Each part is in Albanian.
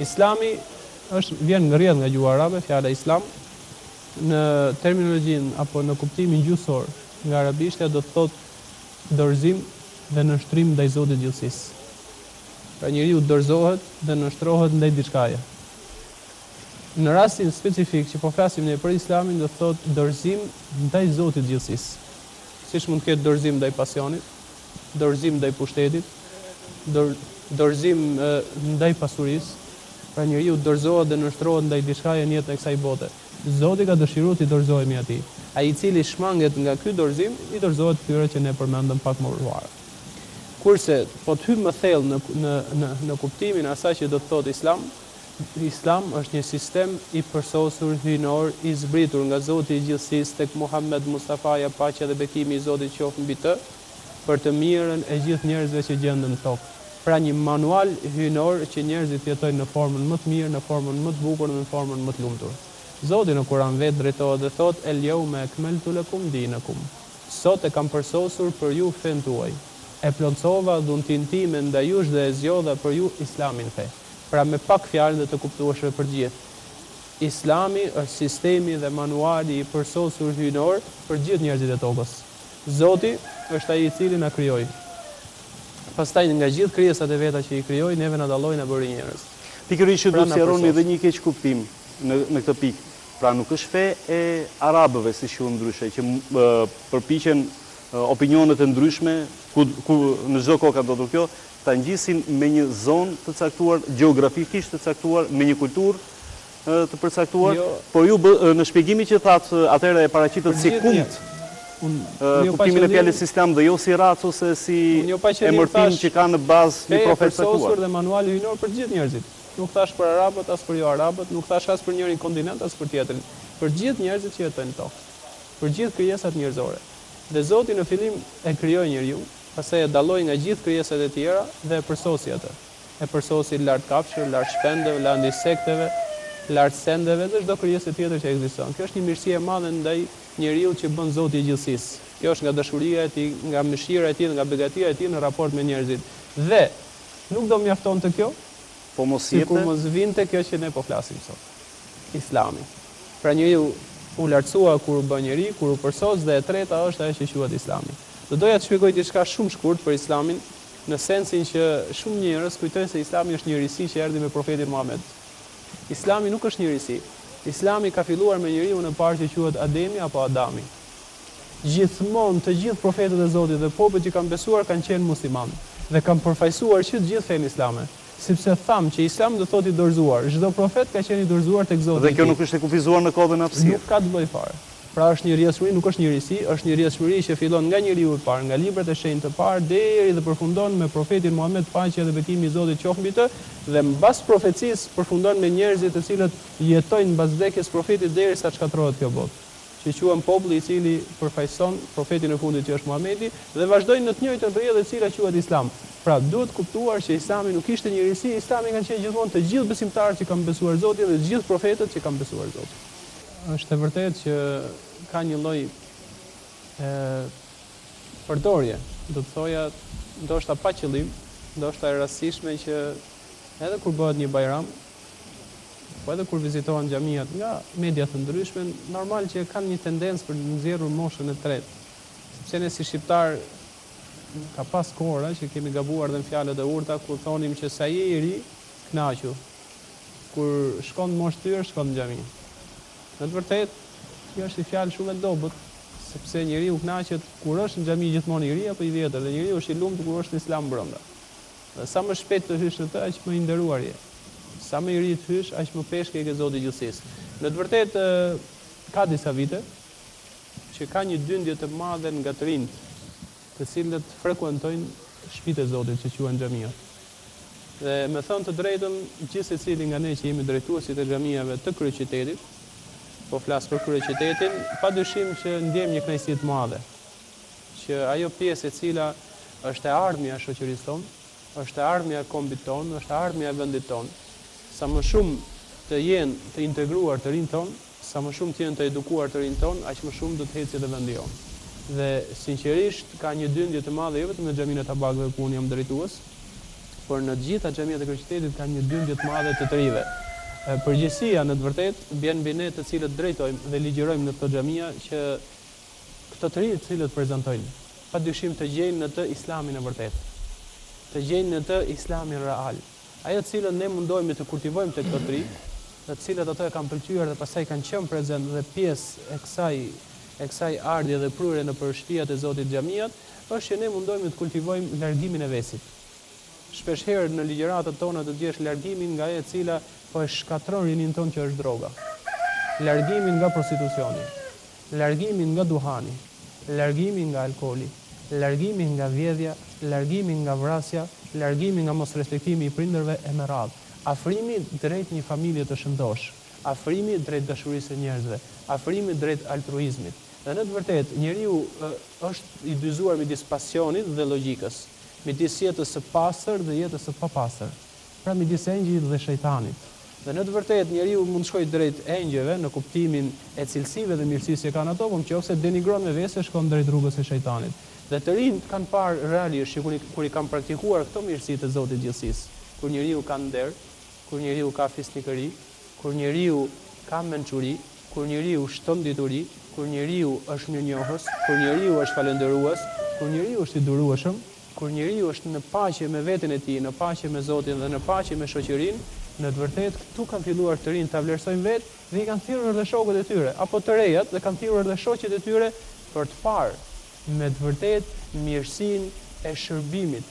Islami vjen ngërrjedh nga gjuha arabe, fjala islam, në terminologjinë apo në kuptimin gjuhësor nga arabishtja do të thotë dorëzim dhe nënshtrim ndaj Zotit të gjithësisë. Pra njeriu dorëzohet dhe nënshtrohet ndaj diçkaje. Në rastin specifik që po flasim ne për Islamin, do të thotë dorëzim ndaj Zotit të gjithësisë. Siç mund të ketë dorëzim ndaj pasionit, dorëzim ndaj pushtetit, dorëzim ndaj pasurisë. Pra njeriu dorëzohet dhe nënshtrohet ndaj diçkaje në jetën e kësaj bote. Zoti ka dëshiruar të dorëzohemi atij. Ai i cili shmanget nga ky dorëzim, i dorëzohet këtyre që ne përmendëm pak më parë. Kurse po të hyjmë më thellë në kuptimin e asaj që do të thotë Islam është një sistem i përsosur hyjnor i zbritur nga Zoti i gjithësisë tek Muhammed Mustafaja, paqja dhe bekimi i Zotit qoftë mbi të, për të mirën e gjithë njerëzve që gjenden në tokë. Pra një manual hyjnor që njerëzit jetojnë në formën më të mirë, në formën më të bukur, në formën më të lumtur. Zoti në Kur'an vetë drejtohet dhe thotë El yawma akmaltu lakum dinakum. Sot e kam përsosur për ju fen tuaj. E plotësova dhuntin time ndaj jush dhe e zgjodha për ju Islamin fe. Pra me pak fjalë dhe të kuptueshme për gjithë. Islami është sistemi dhe manuali i përsosur hyjnor për gjithë njerëzit e tokës. Zoti është ai i cili na krijoi. Pastaj nga gjithë krijesat e veta që i krijoi, neve na dalloi na bëri njerëz. Pikërisht do të sqaroni edhe një keq kuptim në këtë pikë. Pra nuk është fe e arabëve si quhen ndryshe, që përpiqen opinionet e ndryshme ku në çdo kohë ka ndodhur kjo, ta ngjisin me një zonë të caktuar, gjeografikisht të caktuar, me një kulturë të përcaktuar, por ju në shpjegimin që thatë atëherë e paraqitët si kult kuptimin e fjalës islam dhe jo si racë ose si emërtim që ka në bazë një profet të caktuar. Përsosur dhe manuali hyjnor për gjithë njerëzit. Nuk thash për arabët, as për jo arabët, nuk thash as për njërin kontinent, as për tjetrin. Për gjithë njerëzit që jetojnë në tokë. Për gjithë krijesat njerëzore. Dhe Zoti në fillim e krijoi njeriu, pastaj e dalloi nga gjithë krijesat e tjera dhe e përsosi atë. E përsosi lart kafshëve, lart shpendëve, lart insekteve, lart sendeve dhe çdo krijesë tjetër që ekziston. Kjo është një mirësi e madhe ndaj njeriu që bën Zoti i gjithësisë. Kjo është nga dashuria e tij, nga mëshira e tij, nga begatia e tij në raport me njerëzit. Dhe nuk do mjafton të kjo, po mos jete, sikur mos vinte kjo që ne po flasim sot. Islami. Pra njeriu u lartësua kur u bë njeri, kur u përsos, dhe e treta është ajo që quhet Islami. Do doja të shpjegoj diçka shumë shkurt për Islamin, në sensin që shumë njerëz kujtojnë se Islami është njërisi që erdhi me profetin Muhammed. Islami nuk është njërisi. Islami ka filluar me njeriu në parë që quhet Ademi apo Adami. Gjithmonë të gjithë profetët e Zotit dhe popujt që kanë besuar kanë qenë muslimanë dhe kanë përfaqësuar që të gjithë fenë islame. Sepse thamë që Islam do thotë i dorëzuar. Çdo profet ka qenë i dorëzuar tek Zoti. Dhe kjo nuk është e kufizuar në kodën e hapësirë. Nuk ka të bëjë fare. Pra është një rrjedhshmëri, nuk është njërisi, është një rrjedhshmëri që fillon nga njeriu i parë, nga librat e shenjtë të parë deri dhe përfundon me profetin Muhammed, paqja dhe bekimi i Zotit qoftë mbi të, dhe mbas profecisë përfundon me njerëzit të cilët jetojnë mbas vdekjes profetit derisa shkatërrohet kjo botë. Që quhen populli i cili përfaqëson profetin e fundit që është Muhamedi dhe vazhdojnë në të njëjtën rrjedhë e cila quhet Islam. Pra duhet kuptuar që Islami nuk ishte njërisi, Islami kanë qenë gjithmonë të gjithë besimtarët që kanë besuar Zotin dhe të gjithë profetët që kanë besuar Zotin. Është e vërtetë që ka një lloj përdorje, do të thoja, ndoshta pa qëllim, ndoshta e rastishme që edhe kur bëhet një bajram, po edhe kur vizitohen xhamiat nga media të ndryshme, normal që kanë një tendencë për të nxjerrur moshën e tretë. Sepse ne si shqiptar ka pas kohëra që kemi gabuar dhe në fjalët e urta kur thonim që sa je i ri, kënaqu. Kur shkon moshë tyre, shkon në xhami. Në të vërtetë, kjo është një fjalë shumë e dobët, sepse njeriu kënaqet kur është në xhami gjithmonë i ri apo i vjetër, dhe njeriu është i lumtur kur është në Islam brenda. Dhe sa më shpejt të hysh në të, aq më i nderuar je. Sa më i ri të hysh, aq më peshke e ke Zoti i gjithësisë. Në të vërtetë, ka disa vite që ka një dyndje të madhe nga të rinjt, të cilët frekuentojnë shtëpitë e Zotit që quhen xhamiat. Dhe me thënë të drejtën, gjithë secili nga ne që jemi drejtuesit e xhamiave të kryeqytetit, po flas për kryeqytetin, padyshim që ndjejmë një kënaqësi të madhe, që ajo pjesë e cila është e ardhmja e shoqërisë tonë, është e ardhmja e kombit tonë, është e ardhmja e vendit tonë. Sa më shumë të jenë të integruar të rinjt tonë, sa më shumë të jenë të edukuar të rinjt tonë, aq më shumë do të ecë edhe vendi jonë. Dhe sinqerisht ka një dyndje të madhe jo vetëm në xhaminë e Tabakëve ku unë jam drejtues, por në të gjitha xhamiat e kryeqytetit kanë një dymbje të madhe të rive. Përgjegjësia në të vërtetë bën mbi ne të cilët drejtojmë dhe ligjërojmë në këto xhamia që këto të rinj të cilët prezantojnë padyshim të gjejnë në të islamin e vërtetë, të gjejnë në të islamin real. Ajo të cilën ne mundohemi të kultivojmë tek këto të rinj, të cilët ato e kanë pëlqyer dhe pastaj kanë qenë prezent dhe pjesë e kësaj ardhje dhe prurje në shtëpiat e Zotit xhamiat, është që ne mundohemi të kultivojmë largimin e vesit. Shpeshherë në ligjëratat tona të djesh largimin nga ajo e cila po e shkatron rinin ton që është droga. Largimin nga prostitucioni, largimin nga duhani, largimin nga alkooli, largimin nga vjedhja, largimin nga vrasja, largimin nga mos respektimi i prindërve e me radhë. Afrimi drejt një familje të shëndosh, afrimi drejt dashurisë së njerëzve, afrimi drejt altruizmit. Dhe në të vërtetë, njeriu është i dyzuar midis pasionit dhe logjikës, midis jetës së pastër dhe jetës së papastër, pra midis engjëjit dhe shejtanit. Dhe në të vërtetë, njeriu mund të shkojë drejt engjëve në kuptimin e cilësive dhe mirësisë që kanë ato, por nëse denigron me vesë shkon drejt rrugës së shejtanit. Dhe të rinjt kanë parë realisht kur i kanë praktikuar këto mirësitë të Zotit gjithësisë, kur njeriu ka nder, kur njeriu ka fisnikëri, kur njeriu ka mençuri, kur njeriu shton dituri, kur njeriu është mirënjohës, kur njeriu është falendërues, kur njeriu është i durueshëm, kur njeriu është në paqe me veten e tij, në paqe me Zotin dhe në paqe me shoqërinë, në të vërtetë këtu kanë filluar të rinj ta vlerësojnë vetë dhe i kanë thirrur edhe shokët e tyre, apo të rejat dhe kanë thirrur edhe shoqet e tyre për të parë me të vërtetë mirësinë e shërbimit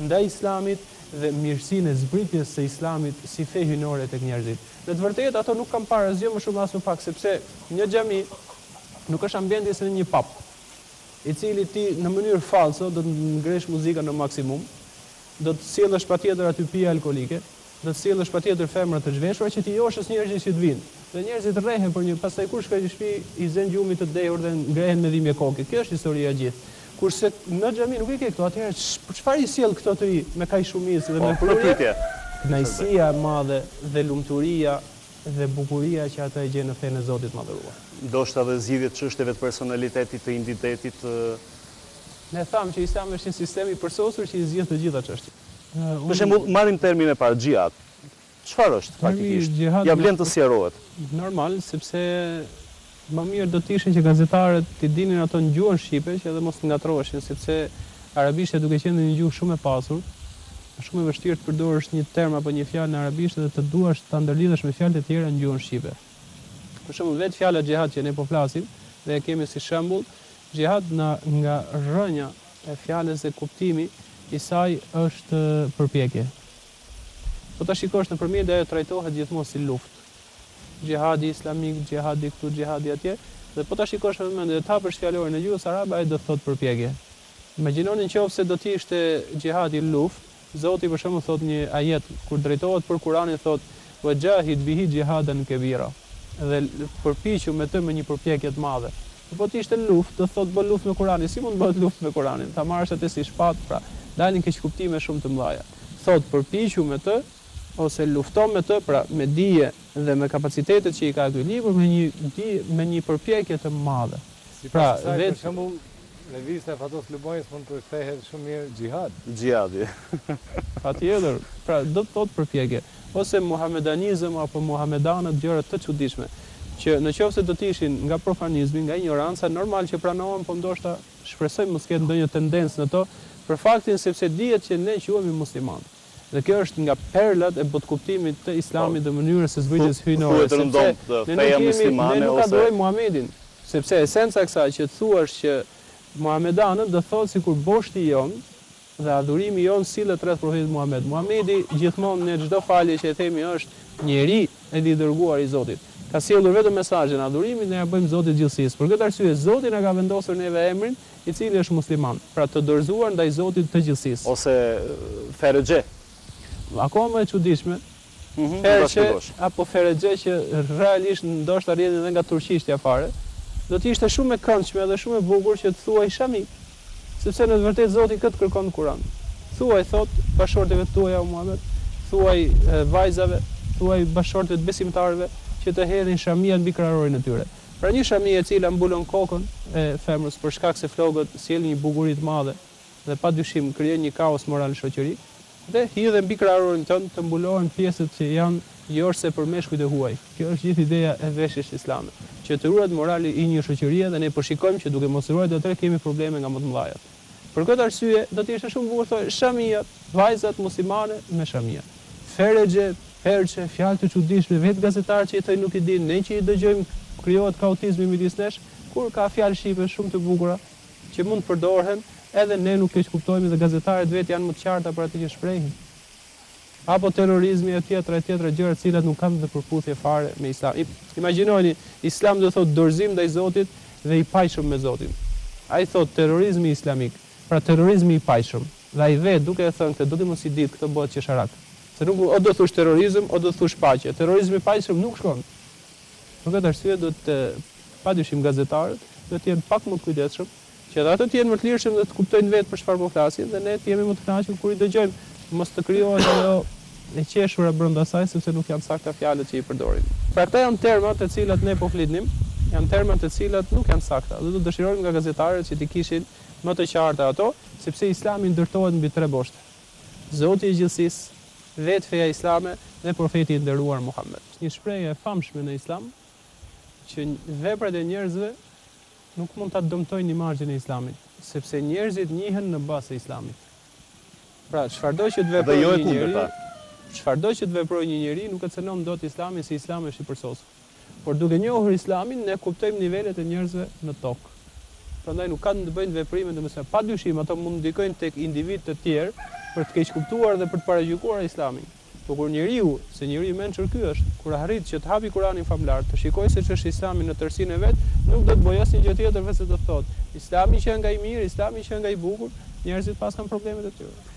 ndaj Islamit dhe mirësinë e zbritjes së Islamit si fe hyjnore tek njerëzit. Në të vërtetë ato nuk kanë parë asgjë më shumë as më pak, sepse një xhami nuk është ambienti se një pub, i cili ti në mënyrë falso do të ngresh muzikën në maksimum, do të sjellësh patjetër aty pije alkolike, do të sjellësh patjetër femra të zhveshura që ti joshës njerëzit që të vinë. Dhe njerëzit rrehen për një, pastaj kur shkojnë në shtëpi i zën gjumit të dehur dhe ngrehen me dhimbje koke. Kjo është historia e gjithë. Kurse në xhami nuk i ke këto, atëherë për çfarë i sjell këto të ri me kaq shumicë dhe me përpyetje? Kënaqësia e madhe dhe lumturia dhe bukuria që ata e gjenë në fenë e Zotit madhëruar. Ndoshta edhe zgjidhjet çështjeve të personalitetit, të identitetit. Ne thamë që Islami është një sistem i përsosur që i zgjidh të gjitha çështjet. Për shembull, marrim termin e parë xhihad. Çfarë është faktikisht? Ja vlen të sqarohet. Normal, sepse më mirë do të ishin që gazetarët të dinin ato në gjuhën shqipe, që edhe mos të ngatroheshin, sepse arabishtja duke qenë një gjuhë shumë e pasur, është shumë e vështirë të përdorësh një term apo një fjalë në arabisht dhe të duash ta ndërlidhësh me fjalët e tjera në gjuhën shqipe. Për shembull, vetë fjala xhihad që ne po flasim dhe e kemi si shembull, xhihad nga rrënja e fjalës dhe kuptimi i saj është përpjekje. Po ta shikosh nëpërmjet ajo trajtohet gjithmonë si luftë. Xhihadi islamik, xhihadi këtu, xhihadi atje, dhe po ta shikosh në mend dhe ta hapësh fjalorin në gjuhën arabe, ai do të thotë përpjekje. Imagjinoni nëse do të ishte xhihadi luftë, Zoti për shembull thot një ajet kur drejtohet për Kur'anin thot wajahid bihi jihadan kabira. Dhe përpiqu me të me një përpjekje të madhe. Po të ishte luftë, do thot bë luftë me Kur'anin. Si mund bëhet luftë me Kur'anin? Ta marrësh atë si shpatë, pra dalin keq kuptime shumë të mëdha. Thot përpiqu me të ose lufton me të, pra me dije dhe me kapacitetet që i ka ky libër, me një përpjekje të madhe. Pra, vetë për shembull lëvizja e Fatos Lubojës mund të kthehet shumë mirë xhihad. Xhihadi. Patjetër, pra do të thotë përpjekje, ose muhamedanizëm apo muhamedanët, gjëra të çuditshme, që nëse do të ishin nga profanizmi, nga ignoranca, normal që pranohen, po ndoshta shpresojmë mos ketë ndonjë tendencë në to, për faktin sepse dihet që ne quhemi muslimanë. Dhe kjo është nga perlat e botkuptimit të Islamit dhe mënyrës së zbritjes hyjnore, sepse ne nuk adhurojmë Muhamedin, sepse esenca e kësaj që thuash që muhamedanët do thotë sikur boshti jon dhe adhurimi jon sillet rreth profetit Muhamed. Muhamedi gjithmonë në çdo falje që e themi është njeri i dërguar i Zotit. Ka sjellur vetëm mesazhin adhurimit, ne ja bëjmë Zotit gjithësisë. Për këtë arsye Zoti na ka vendosur neve emrin i cili është musliman, pra të dorëzuar ndaj Zotit të gjithësisë. Ose ferexhe. Akoma më e çuditshme. Ferexhe apo ferexhe që realisht ndoshta rrjedhin edhe nga turqishtja fare. Do të ishte shumë e këndshme dhe shumë e bukur që të thuaj shami, sepse në të vërtetë Zoti këtë kërkon në Kur'an. Thuaj thot bashortëve tuaja o Muhammed, thuaj vajzave, thuaj bashortëve të besimtarëve që të hedhin shamia mbi krahorin e tyre. Pra një shamia e cila mbulon kokën e femrës për shkak se flokët sjellin një bukuri të madhe dhe padyshim krijon një kaos moral në shoqëri, dhe hidhen mbi krahurin tonë të mbulohen pjesët që janë jorse për meshkujt e huaj. Kjo është gjithë ideja e veshjes islame, që të ruhet morali i një shoqërie dhe ne po shikojmë që duke mos ruajtur atë kemi probleme nga më të mëdha. Për këtë arsye do të ishte shumë bukur thonë shamia, vajzat muslimane me shamia. Ferexhe, perçe, fjalë të çuditshme, vetë gazetarë që i thënë nuk i dinë, ne që i dëgjojmë krijohet kaotizmi midis nesh, kur ka fjalë shqipe shumë të bukura që mund të përdoren, edhe ne nuk e kuptojmë dhe gazetarët vetë janë më të qarta për atë që shprehin. Apo terrorizmi e tjetra gjëra të cilat nuk kanë të përputhje fare me Islam. Imagjinoni, Islam do thotë dorëzim ndaj Zotit dhe i pajshëm me Zotin. Ai thotë terrorizmi islamik, pra terrorizmi i pajshëm. Dhe ai vetë duke e thënë këtë do të mos i ditë këtë bëhet qesharak. Se nuk o do thosh terrorizëm, o do thosh paqe. Terrorizmi i pajshëm nuk shkon. Për këtë arsye do të padyshim gazetarët do të jenë pak më të kujdesshëm, që edhe ato të jenë më të lirshëm dhe të kuptojnë vetë për çfarë po flasin dhe ne të jemi më të kënaqur kur i dëgjojmë, mos të krijohet ajo e qeshura brenda saj sepse nuk janë sakta fjalët që i përdorin. Pra këta janë terma të cilat ne po flitnim, janë terma të cilat nuk janë sakta. Do të dëshirojmë nga gazetarët që të kishin më të qarta ato, sepse Islami ndërtohet mbi 3 boshte. Zoti i gjithësisë, vetë feja islame dhe profeti i nderuar Muhammed. Një shprehje e famshme në Islam që veprat e njerëzve nuk mund ta dëmtojnë imazhin e Islamit, sepse njerëzit njihen në bazë të Islamit. Pra, çfarëdo që të veprojë një njeri, çfarëdo që të veprojë një njeri nuk e cënon dot Islamin si Islami është i përsosur. Por duke njohur Islamin ne kuptojmë nivelet e njerëzve në tokë. Prandaj nuk kanë të bëjnë veprime domosdoshmë padyshim ato mund ndikojnë tek individ të tjerë për të keq kuptuar dhe për të paragjykuar Islamin. Por kur njeriu, se njeriu i mençur ky është, kur arrit që të hapi Kur'anin famlar, të shikojë se ç'është Islami në tërësinë e vet, nuk do të bëjë asnjë gjë tjetër veçse të thotë Islami që nga i mirë, Islami që nga i bukur, njerëzit pas kanë probleme të tyre.